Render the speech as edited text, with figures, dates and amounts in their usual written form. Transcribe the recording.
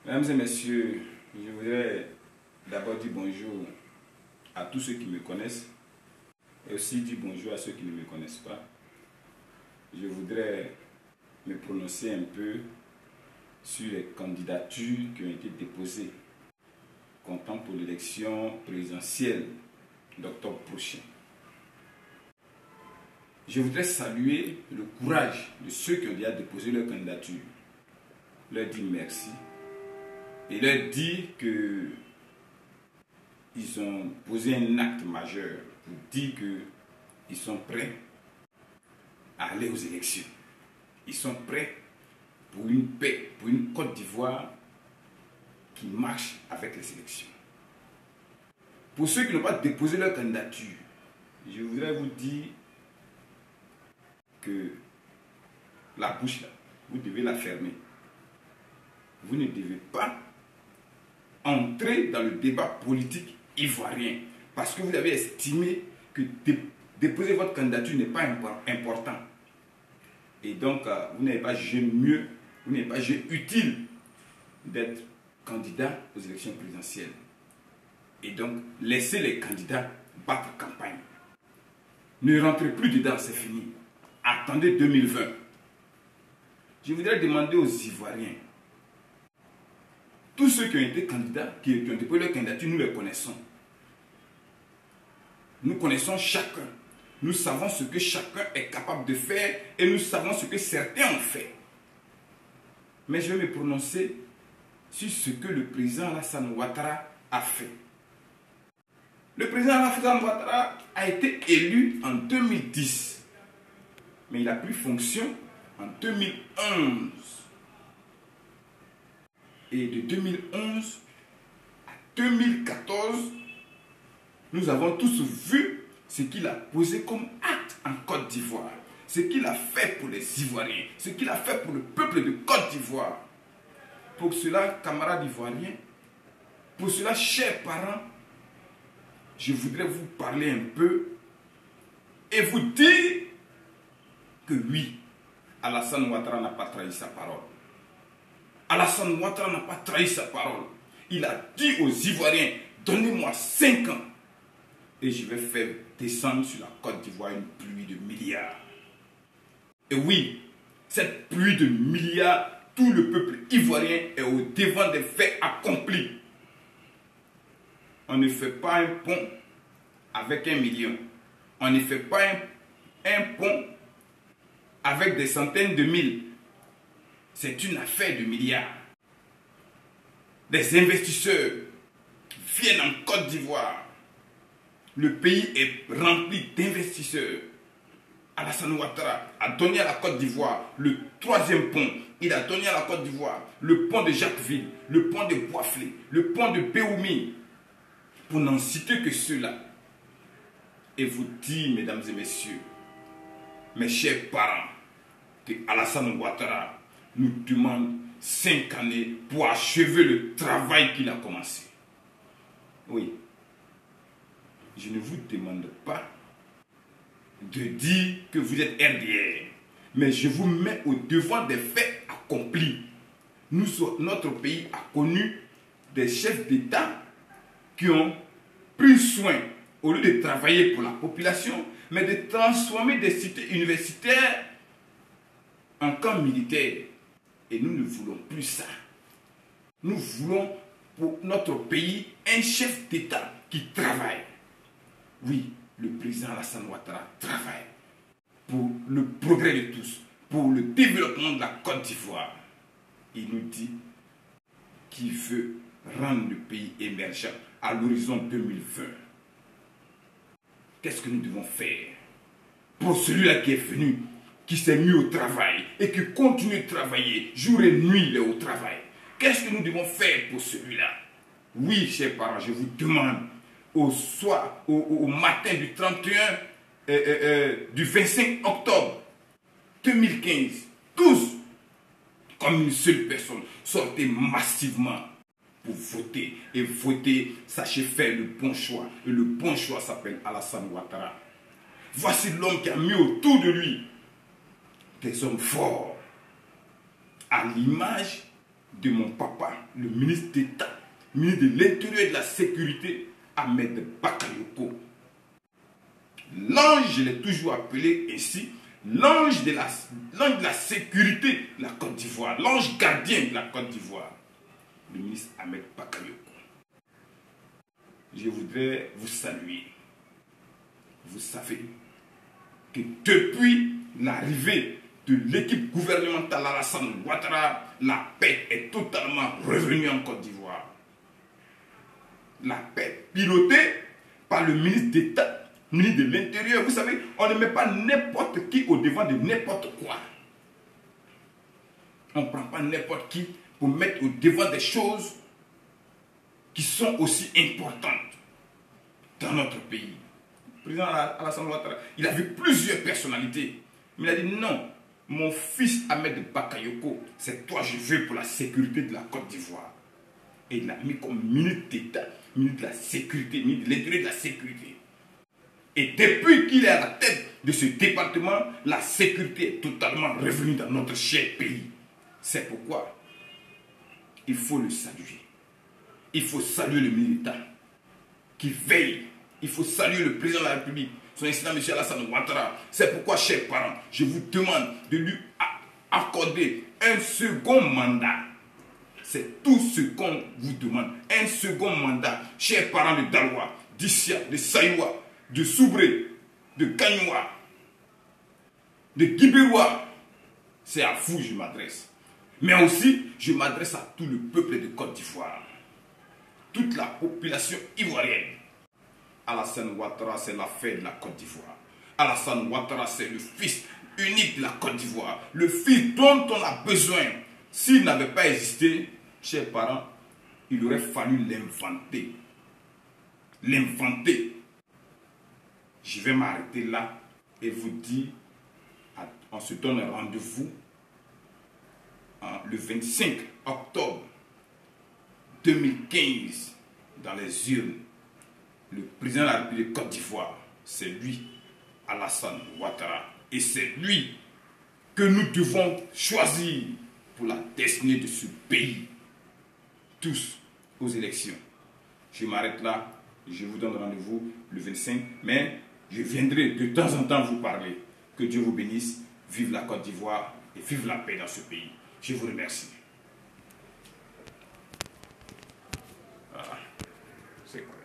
Mesdames et messieurs, je voudrais d'abord dire bonjour à tous ceux qui me connaissent et aussi dire bonjour à ceux qui ne me connaissent pas. Je voudrais me prononcer un peu sur les candidatures qui ont été déposées comptant pour l'élection présidentielle d'octobre prochain. Je voudrais saluer le courage de ceux qui ont déjà déposé leur candidature, leur dire merci et leur dire que ils ont posé un acte majeur pour dire qu'ils sont prêts à aller aux élections. Ils sont prêts pour une paix, pour une Côte d'Ivoire qui marche avec les élections. Pour ceux qui n'ont pas déposé leur candidature, je voudrais vous dire que la bouche là, vous devez la fermer. Vous ne devez pas entrer dans le débat politique ivoirien parce que vous avez estimé que déposer votre candidature n'est pas important. Et donc, vous n'avez pas jugé mieux, vous n'avez pas jugé utile d'être candidat aux élections présidentielles. Et donc, laissez les candidats battre campagne. Ne rentrez plus dedans, c'est fini. Attendez 2020. Je voudrais demander aux Ivoiriens, tous ceux qui ont été candidats, qui ont déposé leur candidature, nous les connaissons. Nous connaissons chacun. Nous savons ce que chacun est capable de faire et nous savons ce que certains ont fait. Mais je vais me prononcer sur ce que le président Alassane Ouattara a fait. Le président Alassane Ouattara a été élu en 2010, mais il a pris fonction en 2011. Et de 2011 à 2014, nous avons tous vu ce qu'il a posé comme acte en Côte d'Ivoire, ce qu'il a fait pour les Ivoiriens, ce qu'il a fait pour le peuple de Côte d'Ivoire. Pour cela, camarades ivoiriens, pour cela, chers parents, je voudrais vous parler un peu et vous dire que oui, Alassane Ouattara n'a pas trahi sa parole. Alassane Ouattara n'a pas trahi sa parole. Il a dit aux Ivoiriens, donnez-moi 5 ans et je vais faire descendre sur la Côte d'Ivoire une pluie de milliards. Et oui, cette pluie de milliards, tout le peuple ivoirien est au devant des faits accomplis. On ne fait pas un pont avec 1 million. On ne fait pas un pont avec des centaines de mille. C'est une affaire de milliards. Des investisseurs viennent en Côte d'Ivoire. Le pays est rempli d'investisseurs. Alassane Ouattara a donné à la Côte d'Ivoire le 3e pont. Il a donné à la Côte d'Ivoire le pont de Jacquesville, le pont de Boisflé, le pont de Béoumi, pour n'en citer que ceux-là. Et vous dire, mesdames et messieurs, mes chers parents, que Alassane Ouattara nous demande 5 années pour achever le travail qu'il a commencé. Oui, je ne vous demande pas de dire que vous êtes RDR, mais je vous mets au devant des faits accomplis. Notre pays a connu des chefs d'État qui ont pris soin, au lieu de travailler pour la population, mais de transformer des cités universitaires en camps militaires. Et nous ne voulons plus ça. Nous voulons pour notre pays un chef d'État qui travaille. Oui, le président Alassane Ouattara travaille pour le progrès de tous, pour le développement de la Côte d'Ivoire. Il nous dit qu'il veut rendre le pays émergent à l'horizon 2020. Qu'est-ce que nous devons faire pour celui-là qui est venu, qui s'est mis au travail et qui continue de travailler jour et nuit, il est au travail? Qu'est-ce que nous devons faire pour celui-là? Oui, chers parents, je vous demande au matin du 31, du 25 octobre 2015, tous, comme une seule personne, sortez massivement pour voter. Et voter, sachez faire le bon choix. Et le bon choix s'appelle Alassane Ouattara. Voici l'homme qui a mis autour de lui des hommes forts, à l'image de mon papa, le ministre d'État, ministre de l'Intérieur et de la Sécurité, Ahmed Bakayoko. L'ange, je l'ai toujours appelé ainsi, l'ange de la sécurité de la Côte d'Ivoire, l'ange gardien de la Côte d'Ivoire, le ministre Ahmed Bakayoko. Je voudrais vous saluer. Vous savez que depuis l'arrivée de l'équipe gouvernementale Alassane Ouattara, la paix est totalement revenue en Côte d'Ivoire. La paix pilotée par le ministre d'État, ministre de l'Intérieur. Vous savez, on ne met pas n'importe qui au devant de n'importe quoi. On ne prend pas n'importe qui pour mettre au devant des choses qui sont aussi importantes dans notre pays. Le président Alassane Ouattara, il a vu plusieurs personnalités. Mais il a dit non, mon fils Ahmed Bakayoko, c'est toi je veux pour la sécurité de la Côte d'Ivoire. Et il l'a mis comme ministre d'État, ministre de la Sécurité, ministre de l'Intérieur et de la Sécurité. Et depuis qu'il est à la tête de ce département, la sécurité est totalement revenue dans notre cher pays. C'est pourquoi il faut le saluer. Il faut saluer le militaire qui veille. Il faut saluer le président de la République, son excellent M. Alassane Ouattara. C'est pourquoi, chers parents, je vous demande de lui accorder un second mandat. C'est tout ce qu'on vous demande. Un second mandat. Chers parents de Daloa, d'Issia, de Saïwa, de Soubré, de Kagnoua, de Guibérois, c'est à vous que je m'adresse. Mais aussi, je m'adresse à tout le peuple de Côte d'Ivoire. Toute la population ivoirienne. Alassane Ouattara, c'est la fête de la Côte d'Ivoire. Alassane Ouattara, c'est le fils unique de la Côte d'Ivoire. Le fils dont on a besoin. S'il n'avait pas existé, chers parents, il aurait fallu l'inventer. L'inventer. Je vais m'arrêter là et vous dire, on se donne un rendez-vous le 25 octobre 2015 dans les urnes. Le président de la République de Côte d'Ivoire, c'est lui, Alassane Ouattara. Et c'est lui que nous devons choisir pour la destinée de ce pays. Tous aux élections. Je m'arrête là. Je vous donne rendez-vous le 25. Mais je viendrai de temps en temps vous parler. Que Dieu vous bénisse. Vive la Côte d'Ivoire et vive la paix dans ce pays. Je vous remercie. Voilà. C'est quoi?